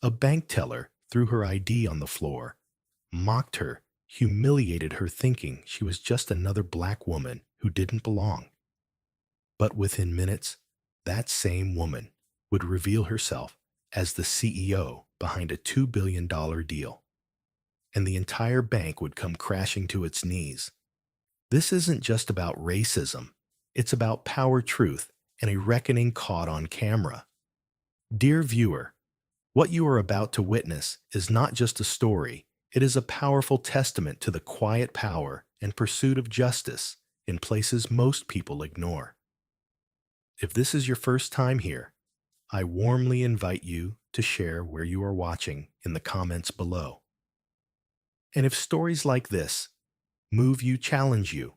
A bank teller threw her ID on the floor, mocked her, humiliated her, thinking she was just another black woman who didn't belong. But within minutes, that same woman would reveal herself as the CEO behind a $2 billion deal, and the entire bank would come crashing to its knees. This isn't just about racism, it's about power, truth, and a reckoning caught on camera. Dear viewer, what you are about to witness is not just a story, it is a powerful testament to the quiet power and pursuit of justice in places most people ignore. If this is your first time here, I warmly invite you to share where you are watching in the comments below. And if stories like this move you, challenge you,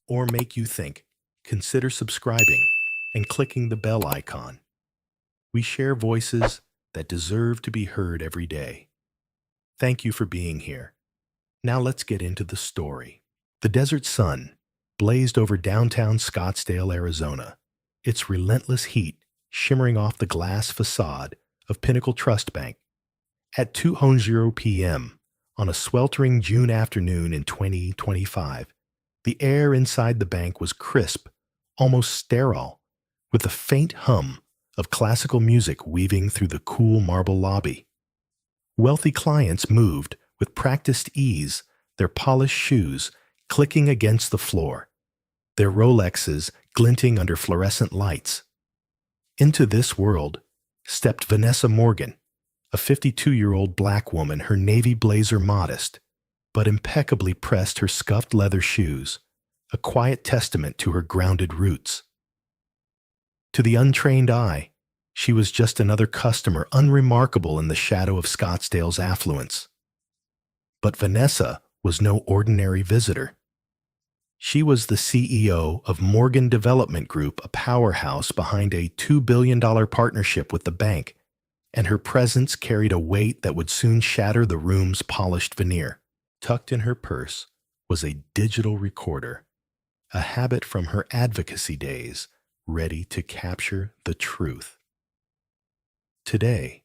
or make you think, consider subscribing and clicking the bell icon. We share voices that deserve to be heard every day. Thank you for being here. Now let's get into the story. The desert sun blazed over downtown Scottsdale, Arizona, its relentless heat shimmering off the glass facade of Pinnacle Trust Bank. At 2:00 p.m. on a sweltering June afternoon in 2025, the air inside the bank was crisp, almost sterile, with a faint hum of classical music weaving through the cool marble lobby. Wealthy clients moved with practiced ease, their polished shoes clicking against the floor, their Rolexes glinting under fluorescent lights. Into this world stepped Vanessa Morgan, a 52-year-old black woman, her navy blazer modest, but impeccably pressed, her scuffed leather shoes, a quiet testament to her grounded roots. To the untrained eye, she was just another customer, unremarkable in the shadow of Scottsdale's affluence. But Vanessa was no ordinary visitor. She was the CEO of Morgan Development Group, a powerhouse behind a $2 billion partnership with the bank, and her presence carried a weight that would soon shatter the room's polished veneer. Tucked in her purse was a digital recorder, a habit from her advocacy days, ready to capture the truth. Today,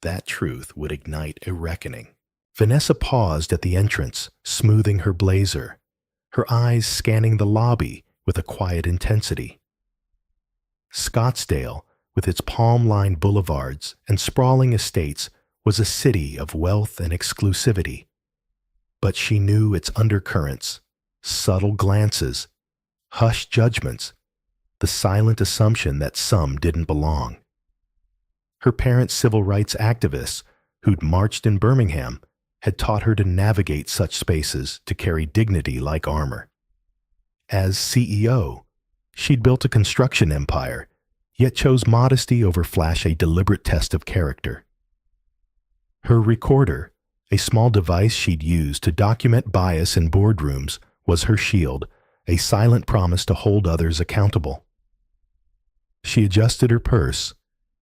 that truth would ignite a reckoning. Vanessa paused at the entrance, smoothing her blazer, her eyes scanning the lobby with a quiet intensity. Scottsdale, with its palm-lined boulevards and sprawling estates, was a city of wealth and exclusivity. But she knew its undercurrents, subtle glances, hushed judgments, the silent assumption that some didn't belong. Her parents, civil rights activists who'd marched in Birmingham, had taught her to navigate such spaces, to carry dignity like armor. As CEO, she'd built a construction empire, yet chose modesty over flash, a deliberate test of character. Her recorder, a small device she'd used to document bias in boardrooms, was her shield, a silent promise to hold others accountable. She adjusted her purse,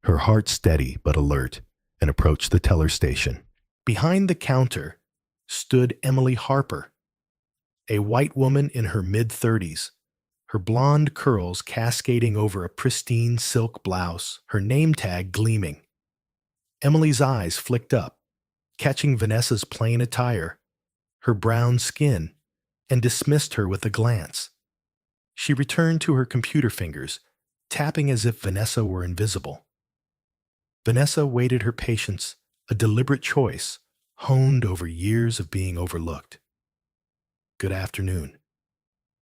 her heart steady but alert, and approached the teller station. Behind the counter stood Emily Harper, a white woman in her mid-30s, her blonde curls cascading over a pristine silk blouse, her name tag gleaming. Emily's eyes flicked up, catching Vanessa's plain attire, her brown skin, and dismissed her with a glance. She returned to her computer fingers, tapping as if Vanessa were invisible. Vanessa waited her patience, a deliberate choice, honed over years of being overlooked. "Good afternoon,"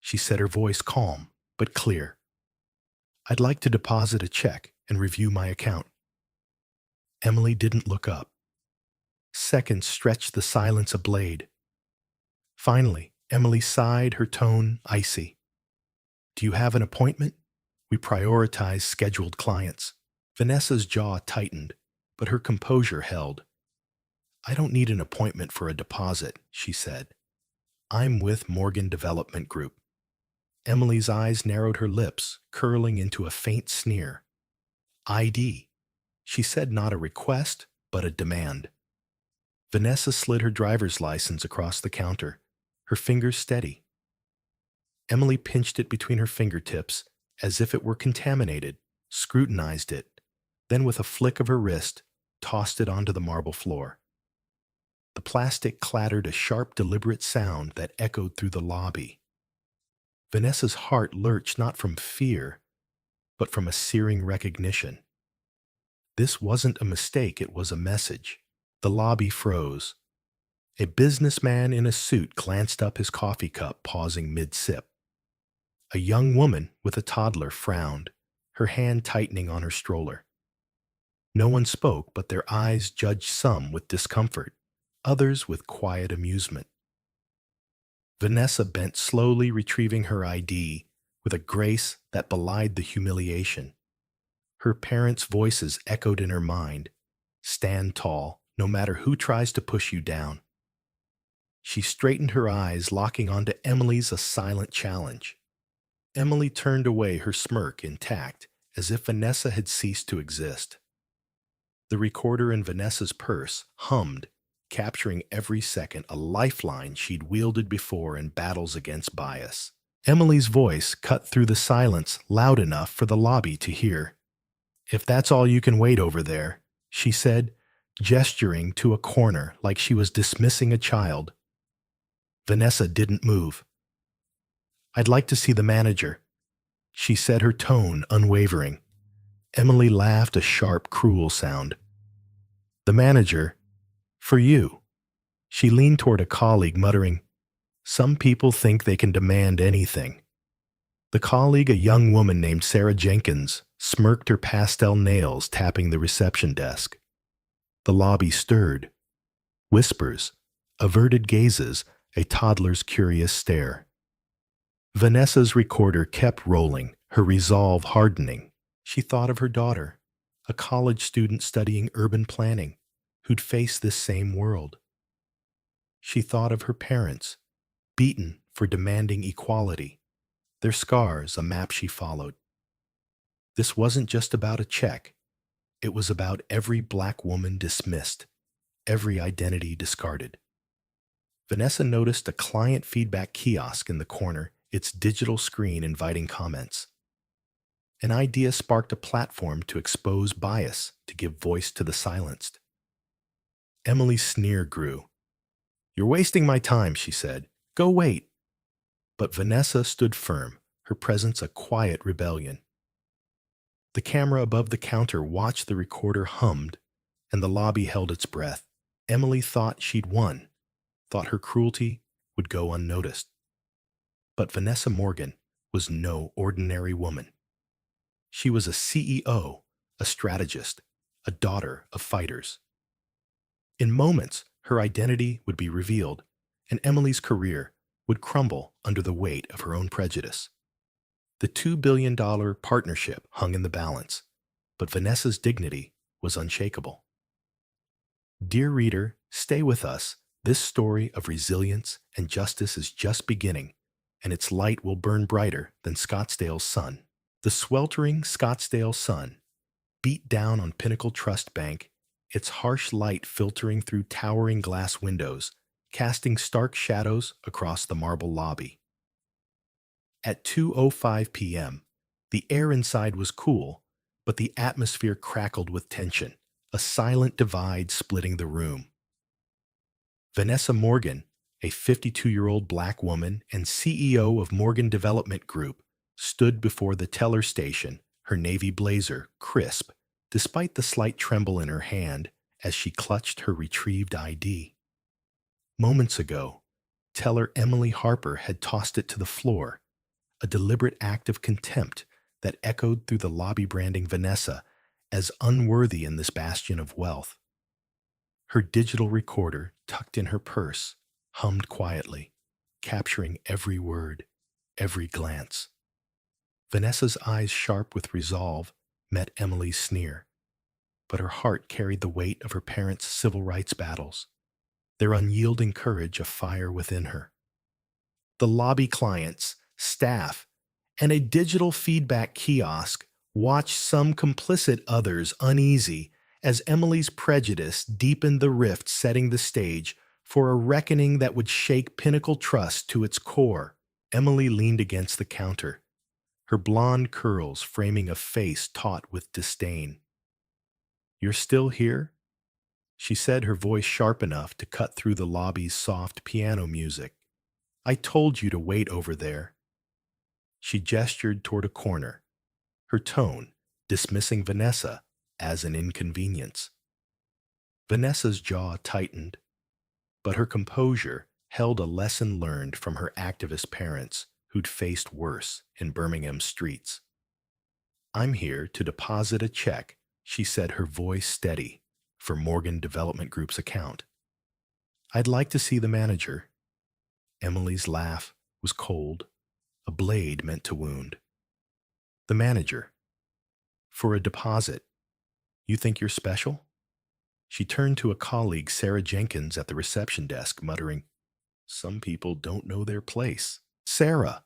she said, her voice calm but clear. "I'd like to deposit a check and review my account." Emily didn't look up. Seconds stretched the silence a blade. Finally, Emily sighed, her tone icy. "Do you have an appointment? We prioritize scheduled clients." Vanessa's jaw tightened, but her composure held. "I don't need an appointment for a deposit," she said. "I'm with Morgan Development Group." Emily's eyes narrowed, her lips curling into a faint sneer. "ID," she said, not a request, but a demand. Vanessa slid her driver's license across the counter, her fingers steady. Emily pinched it between her fingertips as if it were contaminated, scrutinized it, then with a flick of her wrist, tossed it onto the marble floor. The plastic clattered a sharp, deliberate sound that echoed through the lobby. Vanessa's heart lurched not from fear, but from a searing recognition. This wasn't a mistake, it was a message. The lobby froze. A businessman in a suit glanced up his coffee cup, pausing mid-sip. A young woman with a toddler frowned, her hand tightening on her stroller. No one spoke, but their eyes judged some with discomfort, others with quiet amusement. Vanessa bent slowly, retrieving her ID with a grace that belied the humiliation. Her parents' voices echoed in her mind. Stand tall, no matter who tries to push you down. She straightened her eyes, locking onto Emily's a silent challenge. Emily turned away, her smirk intact, as if Vanessa had ceased to exist. The recorder in Vanessa's purse hummed, capturing every second, a lifeline she'd wielded before in battles against bias. Emily's voice cut through the silence loud enough for the lobby to hear. "If that's all you can wait over there," she said, gesturing to a corner like she was dismissing a child. Vanessa didn't move. "I'd like to see the manager," she said, her tone unwavering. Emily laughed, a sharp, cruel sound. "The manager? For you." She leaned toward a colleague, muttering, "Some people think they can demand anything." The colleague, a young woman named Sarah Jenkins, smirked, her pastel nails tapping the reception desk. The lobby stirred. Whispers, averted gazes, a toddler's curious stare. Vanessa's recorder kept rolling, her resolve hardening. She thought of her daughter, a college student studying urban planning, who'd face this same world. She thought of her parents, beaten for demanding equality, their scars a map she followed. This wasn't just about a check. It was about every black woman dismissed, every identity discarded. Vanessa noticed a client feedback kiosk in the corner, its digital screen inviting comments. An idea sparked a platform to expose bias, to give voice to the silenced. Emily's sneer grew. "You're wasting my time," she said. "Go wait." But Vanessa stood firm, her presence a quiet rebellion. The camera above the counter watched, the recorder hummed, and the lobby held its breath. Emily thought she'd won, thought her cruelty would go unnoticed. But Vanessa Morgan was no ordinary woman. She was a CEO, a strategist, a daughter of fighters. In moments, her identity would be revealed, and Emily's career would crumble under the weight of her own prejudice. The $2 billion partnership hung in the balance, but Vanessa's dignity was unshakable. Dear reader, stay with us. This story of resilience and justice is just beginning, and its light will burn brighter than Scottsdale's sun. The sweltering Scottsdale sun beat down on Pinnacle Trust Bank, its harsh light filtering through towering glass windows, casting stark shadows across the marble lobby. At 2:05 p.m., the air inside was cool, but the atmosphere crackled with tension, a silent divide splitting the room. Vanessa Morgan, a 52-year-old black woman and CEO of Morgan Development Group, stood before the teller station, her navy blazer crisp, despite the slight tremble in her hand as she clutched her retrieved ID. Moments ago, teller Emily Harper had tossed it to the floor, a deliberate act of contempt that echoed through the lobby, branding Vanessa as unworthy in this bastion of wealth. Her digital recorder, tucked in her purse, hummed quietly, capturing every word, every glance. Vanessa's eyes, sharp with resolve, met Emily's sneer, but her heart carried the weight of her parents' civil rights battles, their unyielding courage a fire within her. The lobby clients, staff, and a digital feedback kiosk watched, some complicit, others uneasy, as Emily's prejudice deepened the rift, setting the stage for a reckoning that would shake Pinnacle Trust to its core. Emily leaned against the counter, her blonde curls framing a face taut with disdain. "You're still here?" she said, her voice sharp enough to cut through the lobby's soft piano music. I told you to wait over there. She gestured toward a corner, her tone dismissing Vanessa as an inconvenience. Vanessa's jaw tightened, but her composure held a lesson learned from her activist parents who'd faced worse in Birmingham's streets. I'm here to deposit a check, she said, her voice steady, for Morgan Development Group's account. I'd like to see the manager. Emily's laugh was cold, a blade meant to wound. The manager. For a deposit. You think you're special? She turned to a colleague, Sarah Jenkins, at the reception desk, muttering, Some people don't know their place. Sarah,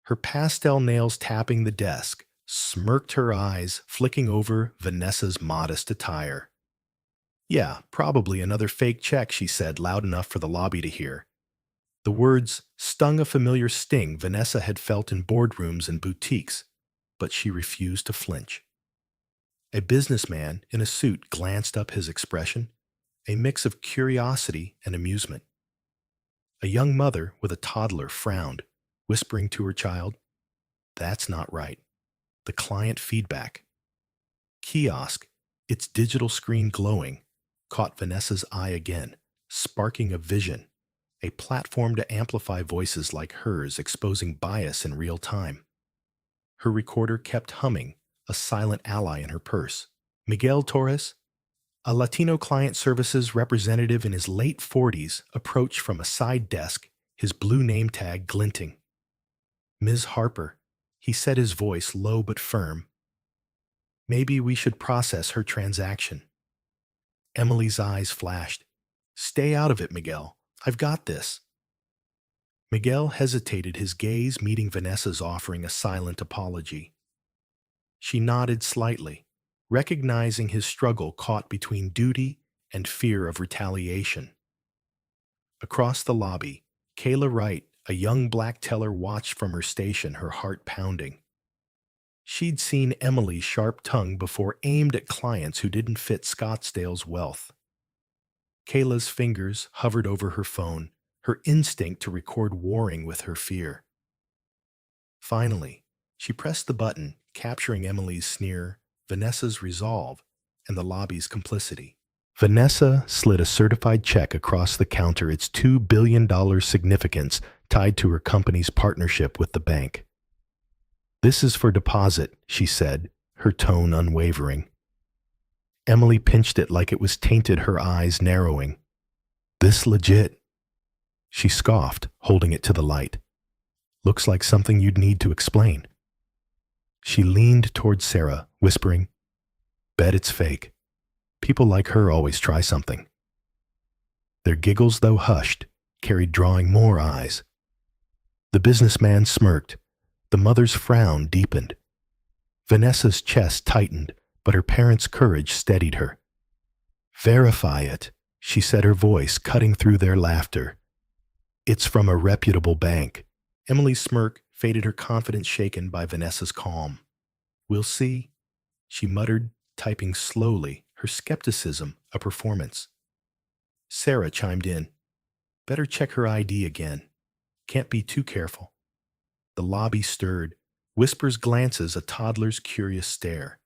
her pastel nails tapping the desk, smirked her eyes, flicking over Vanessa's modest attire. Yeah, probably another fake check, she said, loud enough for the lobby to hear. The words stung a familiar sting Vanessa had felt in boardrooms and boutiques, but she refused to flinch. A businessman in a suit glanced up, his expression a mix of curiosity and amusement. A young mother with a toddler frowned, whispering to her child, That's not right. The client feedback. Kiosk, its digital screen glowing, caught Vanessa's eye again, sparking a vision, a platform to amplify voices like hers, exposing bias in real time. Her recorder kept humming, a silent ally in her purse. Miguel Torres, a Latino client services representative in his late 40s, approached from a side desk, his blue name tag glinting. Ms. Harper, he said, his voice low but firm. Maybe we should process her transaction. Emily's eyes flashed. Stay out of it, Miguel. I've got this. Miguel hesitated, his gaze meeting Vanessa's, offering a silent apology. She nodded slightly, recognizing his struggle caught between duty and fear of retaliation. Across the lobby, Kayla Wright, a young black teller, watched from her station, her heart pounding. She'd seen Emily's sharp tongue before, aimed at clients who didn't fit Scottsdale's wealth. Kayla's fingers hovered over her phone, her instinct to record warring with her fear. Finally, she pressed the button, capturing Emily's sneer, Vanessa's resolve, and the lobby's complicity. Vanessa slid a certified check across the counter, its $2 billion significance tied to her company's partnership with the bank. This is for deposit, she said, her tone unwavering. Emily pinched it like it was tainted, her eyes narrowing. This legit? She scoffed, holding it to the light. Looks like something you'd need to explain. She leaned toward Sarah, whispering, Bet it's fake. People like her always try something. Their giggles, though hushed, carried, drawing more eyes. The businessman smirked. The mother's frown deepened. Vanessa's chest tightened, but her parents' courage steadied her. Verify it, she said, her voice cutting through their laughter. It's from a reputable bank. Emily's smirk faded, her confidence shaken by Vanessa's calm. We'll see, she muttered, typing slowly, her skepticism a performance. Sarah chimed in. Better check her ID again. Can't be too careful. The lobby stirred, whispers, glances, a toddler's curious stare.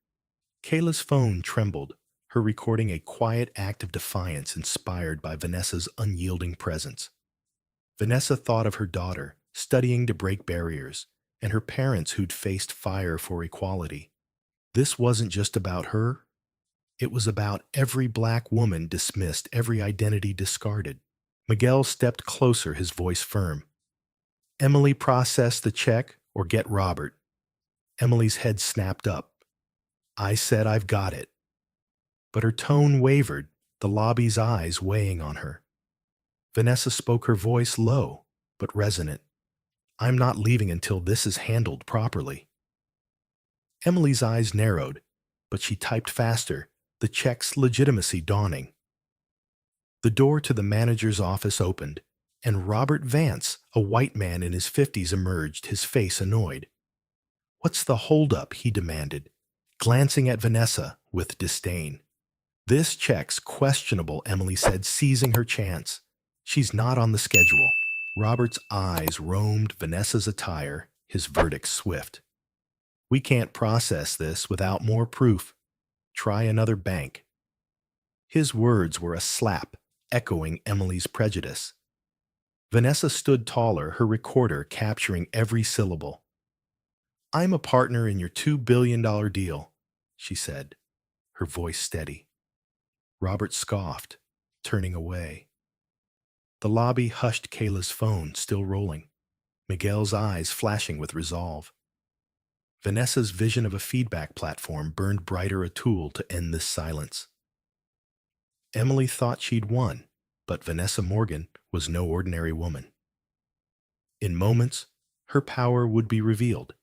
Kayla's phone trembled, her recording a quiet act of defiance inspired by Vanessa's unyielding presence. Vanessa thought of her daughter, studying to break barriers, and her parents who'd faced fire for equality. This wasn't just about her. It was about every black woman dismissed, every identity discarded. Miguel stepped closer, his voice firm. Emily, process the check or get Robert. Emily's head snapped up. I said I've got it. But her tone wavered, the lobby's eyes weighing on her. Vanessa spoke, her voice low but resonant. I'm not leaving until this is handled properly. Emily's eyes narrowed, but she typed faster, the check's legitimacy dawning. The door to the manager's office opened, and Robert Vance, a white man in his 50s, emerged, his face annoyed. What's the holdup? He demanded, glancing at Vanessa with disdain. This check's questionable, Emily said, seizing her chance. She's not on the schedule. Robert's eyes roamed Vanessa's attire, his verdict swift. We can't process this without more proof. Try another bank. His words were a slap, echoing Emily's prejudice. Vanessa stood taller, her recorder capturing every syllable. I'm a partner in your $2 billion deal, she said, her voice steady. Robert scoffed, turning away. The lobby hushed Kayla's phone, still rolling, Miguel's eyes flashing with resolve. Vanessa's vision of a feedback platform burned brighter, a tool to end this silence. Emily thought she'd won, but Vanessa Morgan was no ordinary woman. In moments, her power would be revealed,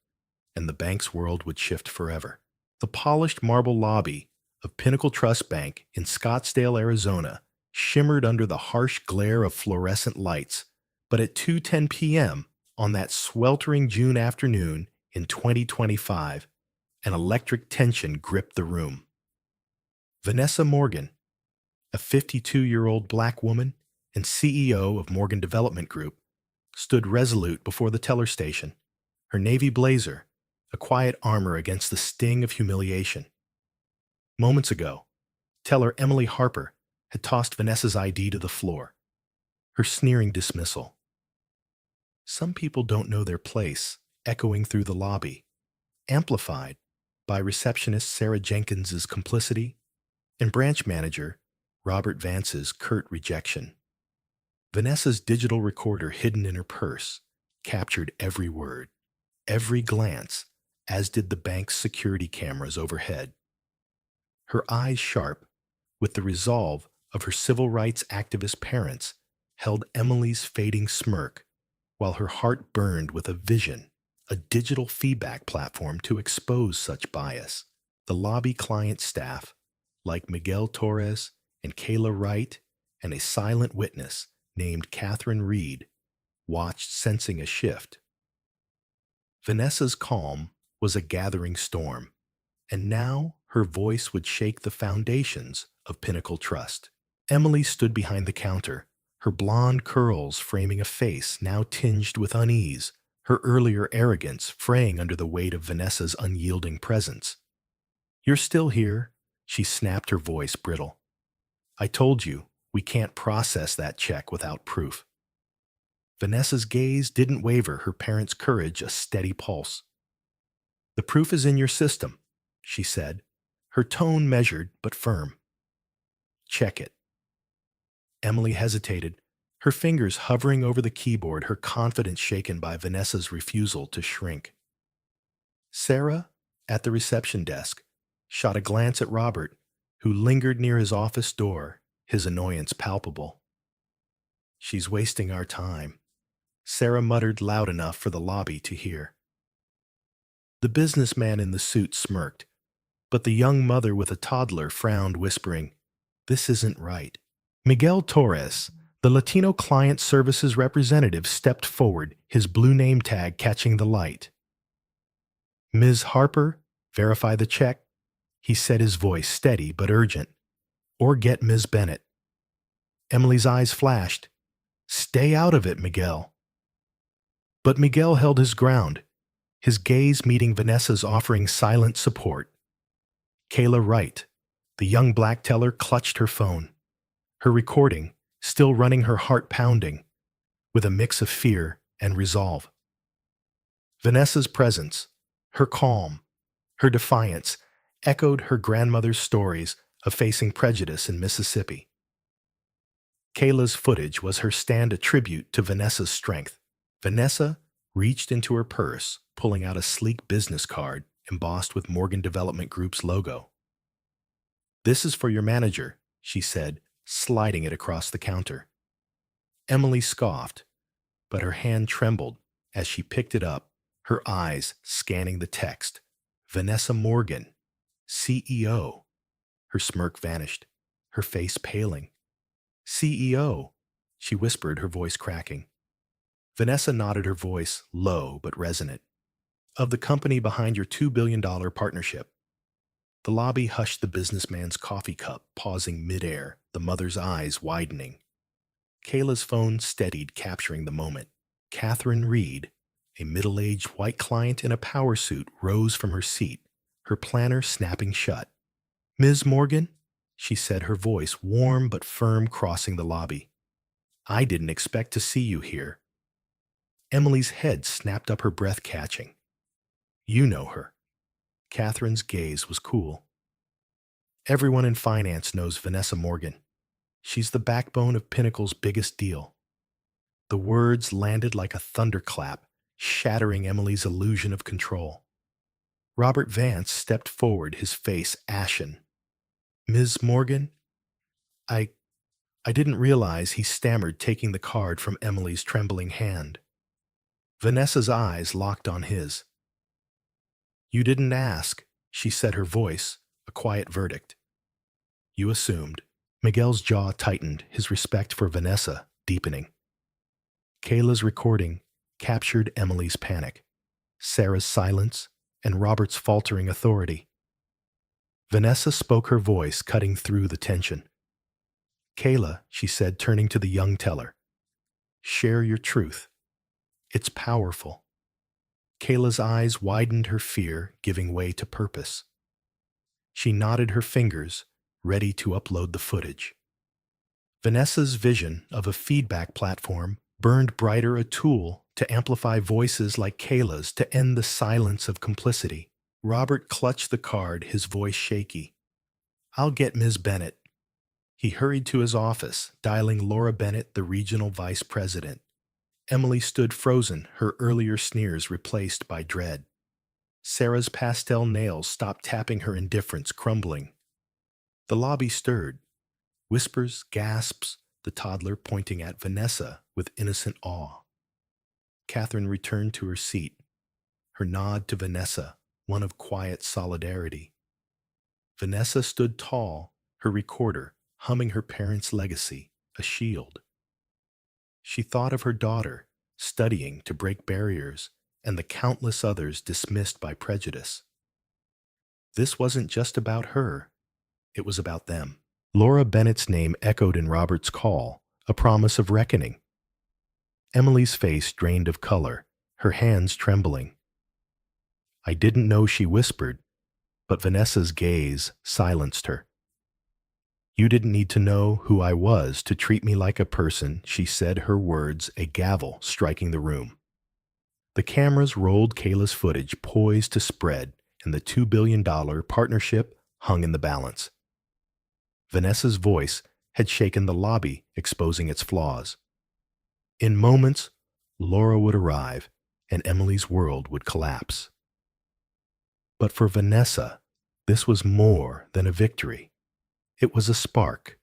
and the bank's world would shift forever. The polished marble lobby of Pinnacle Trust Bank in Scottsdale, Arizona, shimmered under the harsh glare of fluorescent lights, but at 2:10 p.m. on that sweltering June afternoon in 2025, an electric tension gripped the room. Vanessa Morgan, a 52-year-old black woman and CEO of Morgan Development Group, stood resolute before the teller station, her navy blazer a quiet armor against the sting of humiliation. Moments ago, teller Emily Harper had tossed Vanessa's ID to the floor, her sneering dismissal. Some people don't know their place, echoing through the lobby, amplified by receptionist Sarah Jenkins's complicity and branch manager Robert Vance's curt rejection. Vanessa's digital recorder hidden in her purse captured every word, every glance, as did the bank's security cameras overhead. Her eyes sharp, with the resolve of her civil rights activist parents, held Emily's fading smirk, while her heart burned with a vision, a digital feedback platform to expose such bias. The lobby client staff, like Miguel Torres and Kayla Wright, and a silent witness named Catherine Reed, watched, sensing a shift. Vanessa's calm was a gathering storm, and now her voice would shake the foundations of Pinnacle Trust. Emily stood behind the counter, her blonde curls framing a face now tinged with unease, her earlier arrogance fraying under the weight of Vanessa's unyielding presence. You're still here, she snapped, her voice brittle. I told you, we can't process that check without proof. Vanessa's gaze didn't waver, her parents' courage a steady pulse. The proof is in your system, she said, her tone measured but firm. Check it. Emily hesitated, her fingers hovering over the keyboard, her confidence shaken by Vanessa's refusal to shrink. Sarah, at the reception desk, shot a glance at Robert, who lingered near his office door, his annoyance palpable. She's wasting our time, Sarah muttered loud enough for the lobby to hear. The businessman in the suit smirked, but the young mother with a toddler frowned, whispering, This isn't right. Miguel Torres, the Latino client services representative, stepped forward, his blue name tag catching the light. Ms. Harper, verify the check, he said, his voice steady but urgent. Or get Ms. Bennett. Emily's eyes flashed. Stay out of it, Miguel. But Miguel held his ground, his gaze meeting Vanessa's, offering silent support. Kayla Wright, the young black teller, clutched her phone, her recording still running, her heart pounding, with a mix of fear and resolve. Vanessa's presence, her calm, her defiance, echoed her grandmother's stories of facing prejudice in Mississippi. Kayla's footage was her stand, a tribute to Vanessa's strength. Vanessa reached into her purse, pulling out a sleek business card embossed with Morgan Development Group's logo. This is for your manager, she said, sliding it across the counter. Emily scoffed, but her hand trembled as she picked it up, her eyes scanning the text. Vanessa Morgan, CEO. Her smirk vanished, her face paling. CEO, she whispered, her voice cracking. Vanessa nodded, her voice low but resonant. Of the company behind your $2 billion partnership. The lobby hushed the businessman's coffee cup, pausing midair, the mother's eyes widening. Kayla's phone steadied, capturing the moment. Catherine Reed, a middle-aged white client in a power suit, rose from her seat, her planner snapping shut. "Ms. Morgan?" she said, her voice warm but firm, crossing the lobby. "I didn't expect to see you here." Emily's head snapped up, her breath catching. "You know her." Catherine's gaze was cool. "Everyone in finance knows Vanessa Morgan. She's the backbone of Pinnacle's biggest deal." The words landed like a thunderclap, shattering Emily's illusion of control. Robert Vance stepped forward, his face ashen. "Ms. Morgan? I I didn't realize," he stammered, taking the card from Emily's trembling hand. Vanessa's eyes locked on his. "You didn't ask," she said, her voice a quiet verdict. "You assumed." Miguel's jaw tightened, his respect for Vanessa deepening. Kayla's recording captured Emily's panic, Sarah's silence, and Robert's faltering authority. Vanessa spoke, her voice cutting through the tension. "Kayla," she said, turning to the young teller, "share your truth. It's powerful." Kayla's eyes widened, her fear giving way to purpose. She nodded, her fingers ready to upload the footage. Vanessa's vision of a feedback platform burned brighter, a tool to amplify voices like Kayla's, to end the silence of complicity. Robert clutched the card, his voice shaky. "I'll get Ms. Bennett." He hurried to his office, dialing Laura Bennett, the regional vice president. Emily stood frozen, her earlier sneers replaced by dread. Sarah's pastel nails stopped tapping, her indifference crumbling. The lobby stirred. Whispers, gasps, the toddler pointing at Vanessa with innocent awe. Catherine returned to her seat, her nod to Vanessa, one of quiet solidarity. Vanessa stood tall, her recorder humming her parents' legacy, a shield. She thought of her daughter, studying to break barriers, and the countless others dismissed by prejudice. This wasn't just about her, it was about them. Laura Bennett's name echoed in Robert's call, a promise of reckoning. Emily's face drained of color, her hands trembling. "I didn't know," she whispered, but Vanessa's gaze silenced her. "You didn't need to know who I was to treat me like a person," she said, her words a gavel striking the room. The cameras rolled Kayla's footage, poised to spread, and the $2 billion partnership hung in the balance. Vanessa's voice had shaken the lobby, exposing its flaws. In moments, Laura would arrive, and Emily's world would collapse. But for Vanessa, this was more than a victory. It was a spark,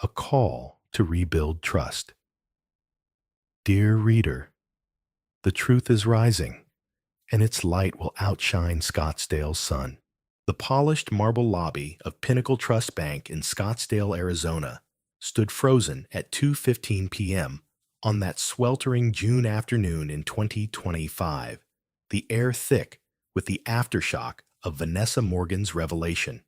a call to rebuild trust. Dear reader, the truth is rising, and its light will outshine Scottsdale's sun. The polished marble lobby of Pinnacle Trust Bank in Scottsdale, Arizona, stood frozen at 2:15 p.m. on that sweltering June afternoon in 2025, the air thick with the aftershock of Vanessa Morgan's revelation.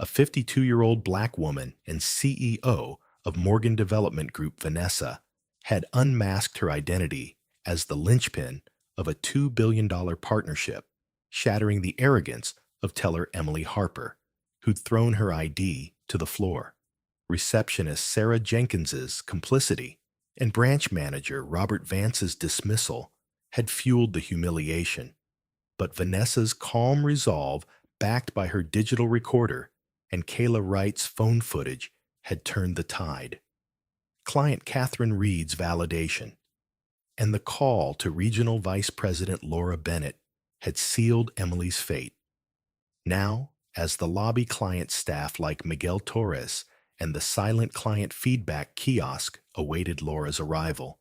A 52-year-old black woman and CEO of Morgan Development Group, Vanessa, had unmasked her identity as the linchpin of a $2 billion partnership, shattering the arrogance of teller Emily Harper, who'd thrown her ID to the floor. Receptionist Sarah Jenkins's complicity and branch manager Robert Vance's dismissal had fueled the humiliation. But Vanessa's calm resolve, backed by her digital recorder, and Kayla Wright's phone footage had turned the tide. Client Catherine Reed's validation and the call to Regional Vice President Laura Bennett had sealed Emily's fate. Now, as the lobby client staff like Miguel Torres and the silent client feedback kiosk awaited Laura's arrival,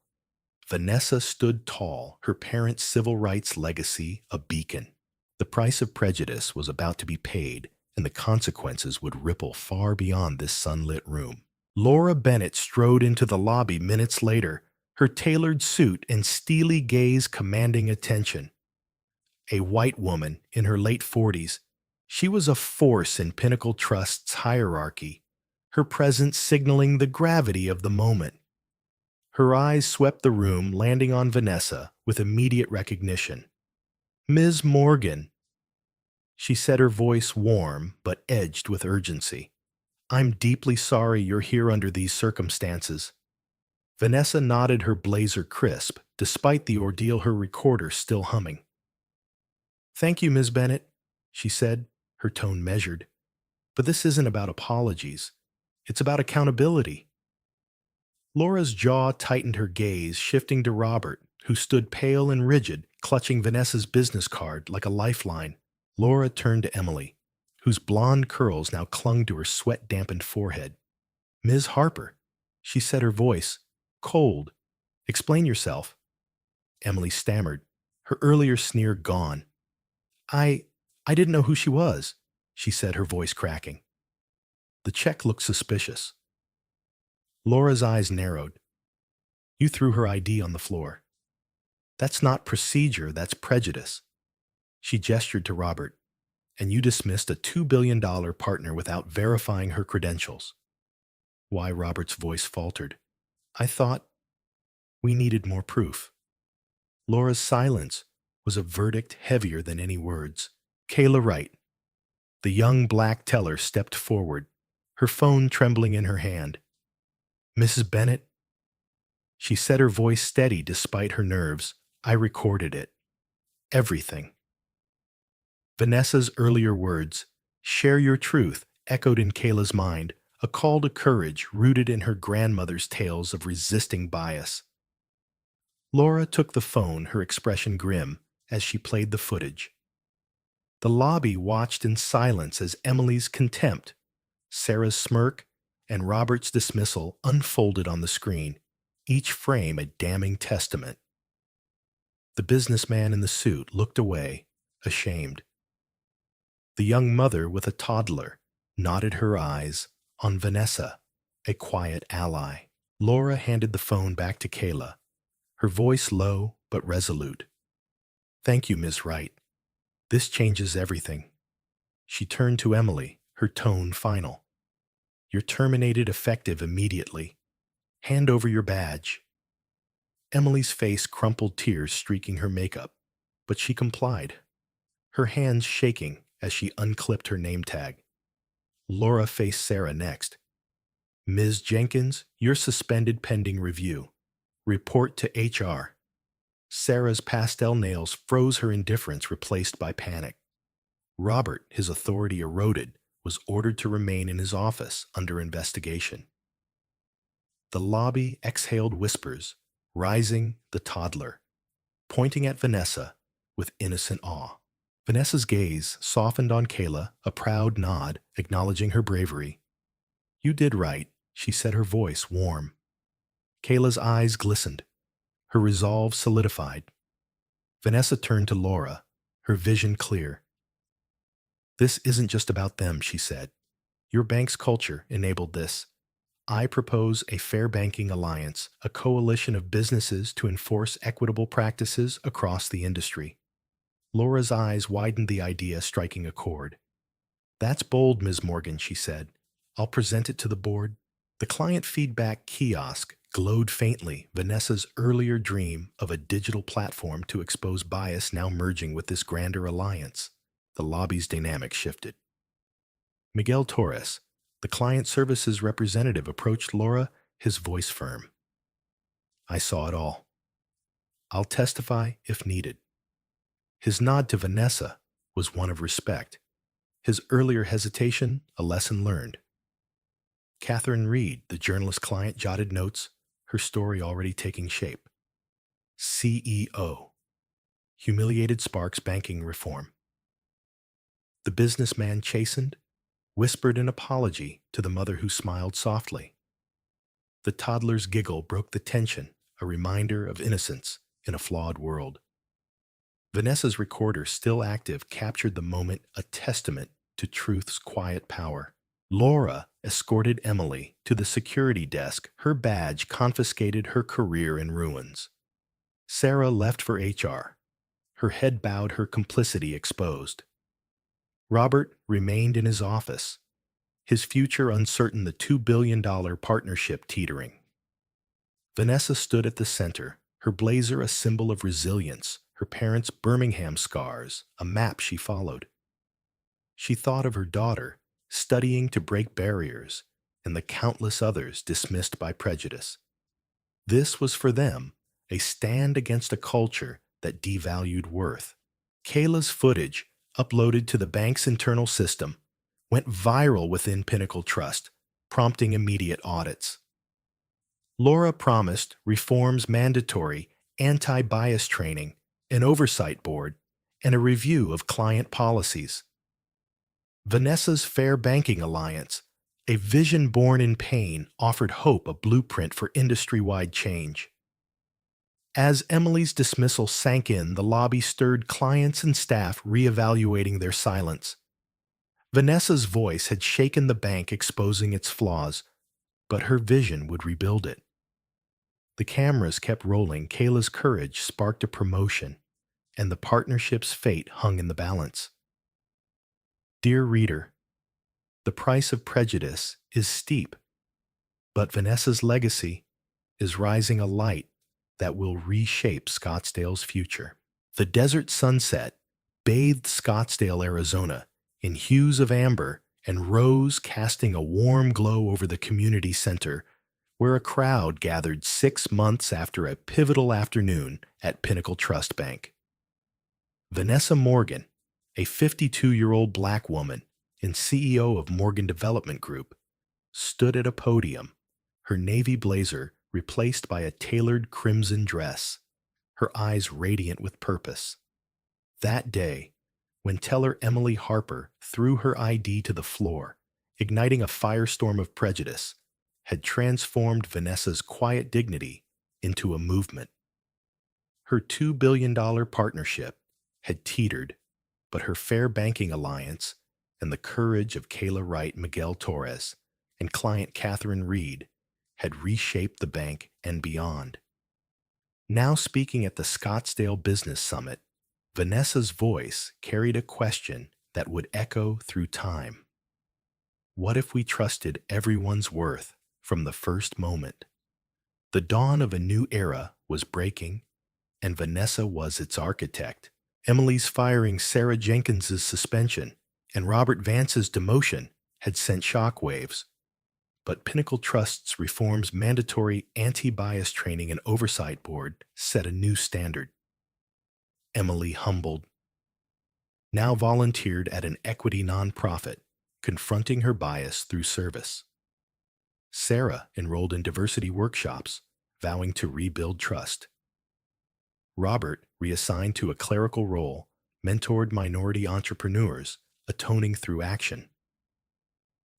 Vanessa stood tall, her parents' civil rights legacy a beacon. The price of prejudice was about to be paid, and the consequences would ripple far beyond this sunlit room. Laura Bennett strode into the lobby minutes later, her tailored suit and steely gaze commanding attention. A white woman in her late 40s, She was a force in Pinnacle Trust's hierarchy, her presence signaling the gravity of the moment. Her eyes swept the room, landing on Vanessa with immediate recognition. "Ms. Morgan," she said, her voice warm but edged with urgency. "I'm deeply sorry you're here under these circumstances." Vanessa nodded, her blazer crisp, despite the ordeal, her recorder still humming. "Thank you, Ms. Bennett," she said, her tone measured. "But this isn't about apologies. It's about accountability." Laura's jaw tightened, her gaze shifting to Robert, who stood pale and rigid, clutching Vanessa's business card like a lifeline. Laura turned to Emily, whose blonde curls now clung to her sweat-dampened forehead. "Ms. Harper," she said, her voice cold. "Explain yourself." Emily stammered, her earlier sneer gone. I I didn't know who she was," she said, her voice cracking. "The check looked suspicious." Laura's eyes narrowed. "You threw her ID on the floor. That's not procedure, that's prejudice." She gestured to Robert. "And you dismissed a $2 billion partner without verifying her credentials." Why? Robert's voice faltered. "I thought we needed more proof." Laura's silence was a verdict heavier than any words. "Kayla Wright." The young black teller stepped forward, her phone trembling in her hand. "Mrs. Bennett," she said, her voice steady despite her nerves, "I recorded it. Everything." Vanessa's earlier words, "Share your truth," echoed in Kayla's mind, a call to courage rooted in her grandmother's tales of resisting bias. Laura took the phone, her expression grim, as she played the footage. The lobby watched in silence as Emily's contempt, Sarah's smirk, and Robert's dismissal unfolded on the screen, each frame a damning testament. The businessman in the suit looked away, ashamed. The young mother with a toddler nodded her eyes on Vanessa, a quiet ally. Laura handed the phone back to Kayla, her voice low but resolute. "Thank you, Ms. Wright. This changes everything." She turned to Emily, her tone final. "You're terminated effective immediately. Hand over your badge." Emily's face crumpled, tears streaking her makeup, but she complied, her hands shaking as she unclipped her name tag. Laura faced Sarah next. "Ms. Jenkins, you're suspended pending review. Report to HR." Sarah's pastel nails froze, her indifference replaced by panic. Robert, his authority eroded, was ordered to remain in his office under investigation. The lobby exhaled whispers, rising the toddler, pointing at Vanessa with innocent awe. Vanessa's gaze softened on Kayla, a proud nod acknowledging her bravery. "You did right," she said, her voice warm. Kayla's eyes glistened, her resolve solidified. Vanessa turned to Laura, her vision clear. "This isn't just about them," she said. "Your bank's culture enabled this. I propose a fair banking alliance, a coalition of businesses to enforce equitable practices across the industry." Laura's eyes widened, the idea striking a chord. "That's bold, Ms. Morgan," she said. "I'll present it to the board." The client feedback kiosk glowed faintly, Vanessa's earlier dream of a digital platform to expose bias now merging with this grander alliance. The lobby's dynamic shifted. Miguel Torres, the client services representative, approached Laura, his voice firm. "I saw it all. I'll testify if needed." His nod to Vanessa was one of respect. His earlier hesitation, a lesson learned. Catherine Reed, the journalist client, jotted notes, her story already taking shape. CEO. Humiliated sparks banking reform. The businessman chastened, whispered an apology to the mother who smiled softly. The toddler's giggle broke the tension, a reminder of innocence in a flawed world. Vanessa's recorder, still active, captured the moment, a testament to truth's quiet power. Laura escorted Emily to the security desk, her badge confiscated, her career in ruins. Sarah left for HR, her head bowed, her complicity exposed. Robert remained in his office, his future uncertain, the $2 billion partnership teetering. Vanessa stood at the center, her blazer a symbol of resilience, her parents' Birmingham scars, a map she followed. She thought of her daughter, studying to break barriers, and the countless others dismissed by prejudice. This was for them a stand against a culture that devalued worth. Kayla's footage, uploaded to the bank's internal system, went viral within Pinnacle Trust, prompting immediate audits. Laura promised reforms mandatory anti-bias training, an oversight board, and a review of client policies. Vanessa's Fair Banking Alliance, a vision born in pain, offered Hope a blueprint for industry-wide change. As Emily's dismissal sank in, the lobby stirred clients and staff reevaluating their silence. Vanessa's voice had shaken the bank, exposing its flaws, but her vision would rebuild it. The cameras kept rolling, Kayla's courage sparked a promotion, and the partnership's fate hung in the balance. Dear reader, the price of prejudice is steep, but Vanessa's legacy is rising, a light that will reshape Scottsdale's future. The desert sunset bathed Scottsdale, Arizona, in hues of amber and rose, casting a warm glow over the community center, where a crowd gathered 6 months after a pivotal afternoon at Pinnacle Trust Bank. Vanessa Morgan, a 52-year-old Black woman and CEO of Morgan Development Group, stood at a podium, her navy blazer replaced by a tailored crimson dress, her eyes radiant with purpose. That day, when teller Emily Harper threw her ID to the floor, igniting a firestorm of prejudice, had transformed Vanessa's quiet dignity into a movement. Her $2 billion partnership had teetered, but her Fair Banking Alliance and the courage of Kayla Wright, Miguel Torres, and client Catherine Reed had reshaped the bank and beyond. Now speaking at the Scottsdale Business Summit, Vanessa's voice carried a question that would echo through time. What if we trusted everyone's worth from the first moment? The dawn of a new era was breaking, and Vanessa was its architect. Emily's firing, Sarah Jenkins's suspension, and Robert Vance's demotion had sent shockwaves. But Pinnacle Trust's reforms, mandatory anti-bias training and oversight board set a new standard. Emily, humbled, now volunteered at an equity nonprofit, confronting her bias through service. Sarah enrolled in diversity workshops, vowing to rebuild trust. Robert, reassigned to a clerical role, mentored minority entrepreneurs, atoning through action.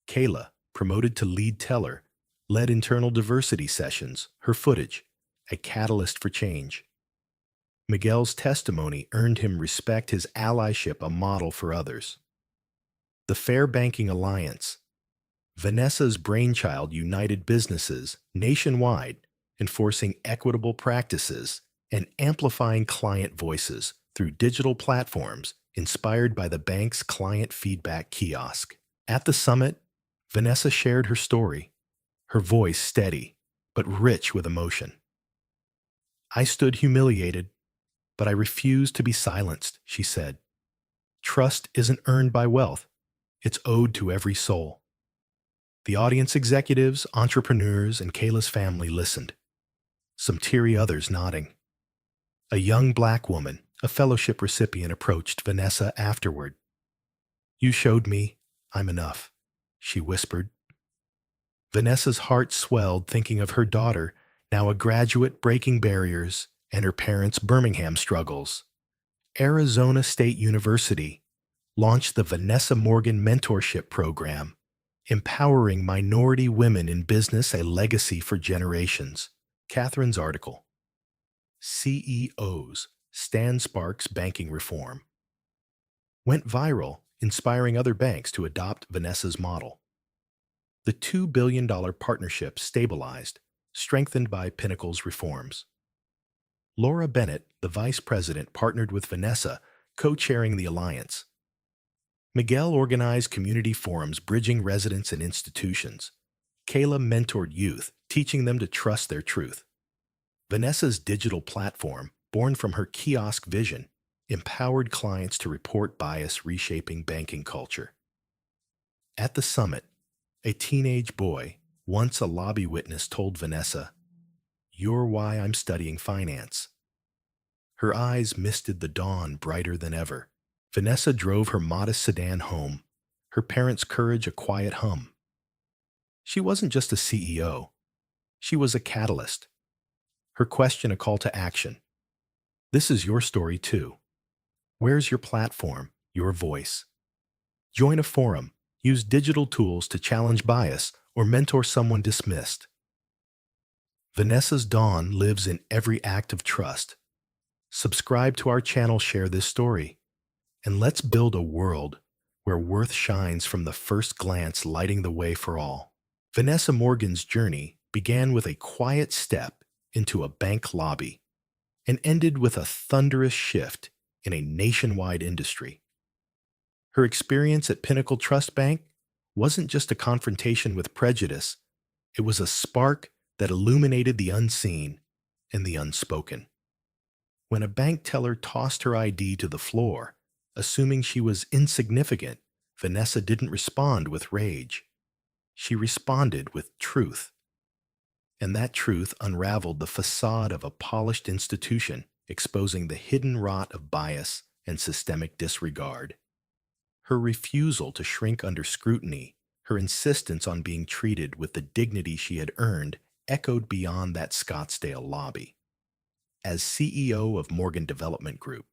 Kayla, promoted to lead teller, led internal diversity sessions, her footage, a catalyst for change. Miguel's testimony earned him respect, his allyship a model for others. The Fair Banking Alliance, Vanessa's brainchild, united businesses nationwide, enforcing equitable practices and amplifying client voices through digital platforms inspired by the bank's client feedback kiosk. At the summit, Vanessa shared her story, her voice steady but rich with emotion. I stood humiliated, but I refused to be silenced, she said. Trust isn't earned by wealth, it's owed to every soul. The audience, executives, entrepreneurs, and Kayla's family listened, some teary, others nodding. A young Black woman, a fellowship recipient, approached Vanessa afterward. You showed me I'm enough, she whispered. Vanessa's heart swelled, thinking of her daughter, now a graduate, breaking barriers, and her parents' Birmingham struggles. Arizona State University launched the Vanessa Morgan Mentorship Program, empowering minority women in business, a legacy for generations. Catherine's article, CEOs, Stan Sparks Banking Reform, went viral, inspiring other banks to adopt Vanessa's model. The $2 billion partnership stabilized, strengthened by Pinnacle's reforms. Laura Bennett, the vice president, partnered with Vanessa, co-chairing the alliance. Miguel organized community forums bridging residents and institutions. Kayla mentored youth, teaching them to trust their truth. Vanessa's digital platform, born from her kiosk vision, empowered clients to report bias reshaping banking culture. At the summit, a teenage boy, once a lobby witness, told Vanessa, "You're why I'm studying finance." Her eyes misted the dawn brighter than ever. Vanessa drove her modest sedan home, her parents' courage a quiet hum. She wasn't just a CEO, she was a catalyst. Her question a call to action. This is your story too. Where's your platform, your voice? Join a forum, use digital tools to challenge bias, or mentor someone dismissed. Vanessa's dawn lives in every act of trust. Subscribe to our channel, share this story, and let's build a world where worth shines from the first glance, lighting the way for all. Vanessa Morgan's journey began with a quiet step into a bank lobby and ended with a thunderous shift in a nationwide industry. Her experience at Pinnacle Trust Bank wasn't just a confrontation with prejudice, it was a spark that illuminated the unseen and the unspoken. When a bank teller tossed her ID to the floor, assuming she was insignificant, Vanessa didn't respond with rage. She responded with truth. And that truth unraveled the facade of a polished institution, exposing the hidden rot of bias and systemic disregard. Her refusal to shrink under scrutiny, her insistence on being treated with the dignity she had earned, echoed beyond that Scottsdale lobby. As CEO of Morgan Development Group,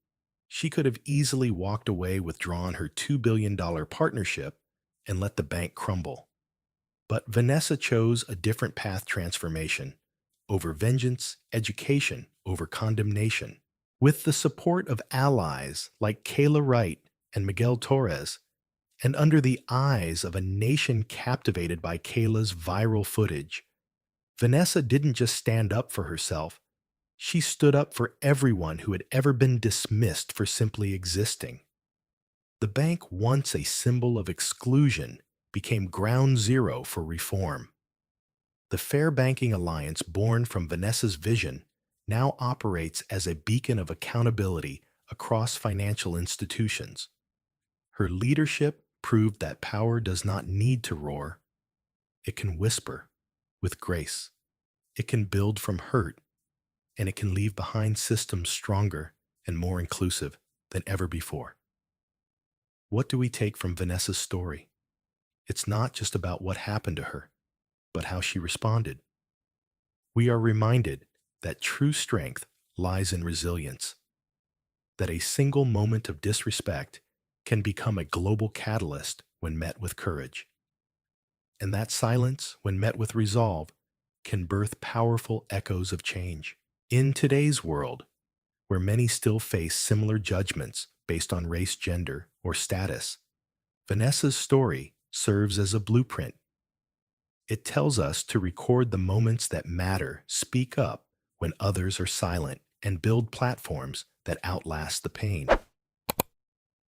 she could have easily walked away, withdrawn her $2 billion partnership, and let the bank crumble. But Vanessa chose a different path: transformation over vengeance, education over condemnation. With the support of allies like Kayla Wright and Miguel Torres, and under the eyes of a nation captivated by Kayla's viral footage, Vanessa didn't just stand up for herself, she stood up for everyone who had ever been dismissed for simply existing. The bank, once a symbol of exclusion, became ground zero for reform. The Fair Banking Alliance, born from Vanessa's vision, now operates as a beacon of accountability across financial institutions. Her leadership proved that power does not need to roar. It can whisper with grace. It can build from hurt, and it can leave behind systems stronger and more inclusive than ever before. What do we take from Vanessa's story? It's not just about what happened to her, but how she responded. We are reminded that true strength lies in resilience, that a single moment of disrespect can become a global catalyst when met with courage, and that silence, when met with resolve, can birth powerful echoes of change. In today's world, where many still face similar judgments based on race, gender, or status, Vanessa's story serves as a blueprint. It tells us to record the moments that matter, speak up when others are silent, and build platforms that outlast the pain.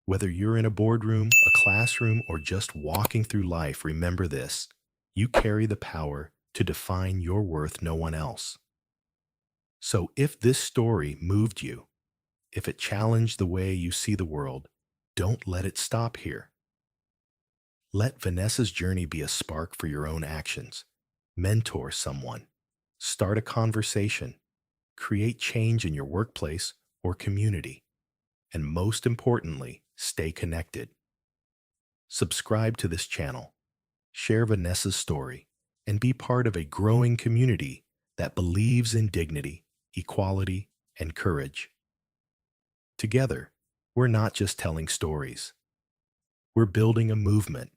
Whether you're in a boardroom, a classroom, or just walking through life, remember this: you carry the power to define your worth, no one else. So if this story moved you, if it challenged the way you see the world, don't let it stop here. Let Vanessa's journey be a spark for your own actions. Mentor someone, start a conversation, create change in your workplace or community, and most importantly, stay connected. Subscribe to this channel, share Vanessa's story, and be part of a growing community that believes in dignity, equality, and courage. Together, we're not just telling stories. We're building a movement.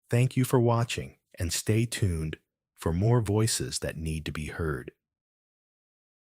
Thank you for watching, and stay tuned for more voices that need to be heard.